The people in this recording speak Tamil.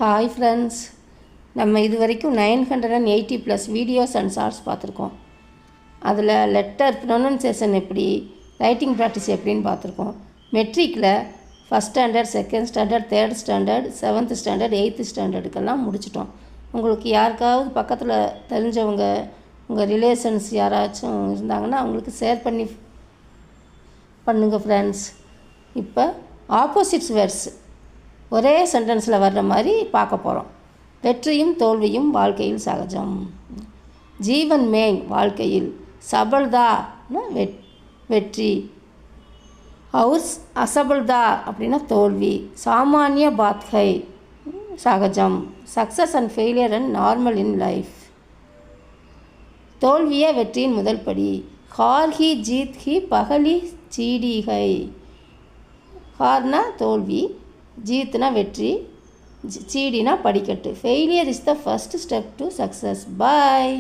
ஹாய் ஃப்ரெண்ட்ஸ், நம்ம இது வரைக்கும் 980+ வீடியோஸ் அண்ட் ஷார்ட்ஸ் பார்த்துருக்கோம். அதில் லெட்டர் ப்ரொனன்சியேஷன் எப்படி, ரைட்டிங் ப்ராக்டிஸ் எப்படின்னு பார்த்துருக்கோம். மெட்ரிக்கில் first standard, second standard, third standard, 7th standard, 8th ஸ்டாண்டர்டுக்கெல்லாம் முடிச்சிட்டோம். உங்களுக்கு யாருக்காவது பக்கத்தில் தெரிஞ்சவங்க, உங்கள் ரிலேஷன்ஸ் யாராச்சும் இருந்தாங்கன்னா அவங்களுக்கு ஷேர் பண்ணுங்கள் ஃப்ரெண்ட்ஸ். இப்போ ஆப்போசிட்ஸ் வேர்ட்ஸ் ஒரே சென்டென்ஸில் வர்ற மாதிரி பார்க்க போகிறோம். வெற்றியும் தோல்வியும் வாழ்க்கையில் சகஜம். ஜீவன் மேன் வாழ்க்கையில், சபல்தான்னா வெற்றி, ஹவுஸ் அசபல்தா அப்படின்னா தோல்வி, சாமானிய பாத்கை சகஜம், success and failure and normal in life. தோல்வியே வெற்றியின் முதல் படி. ஹார் ஹி ஜீத் ஹி பகலி சீடிகை. ஹார்னா தோல்வி, ஜீத்னா வெற்றி, சீடினா படிக்கட்டு. Failure is the first step to success. Bye.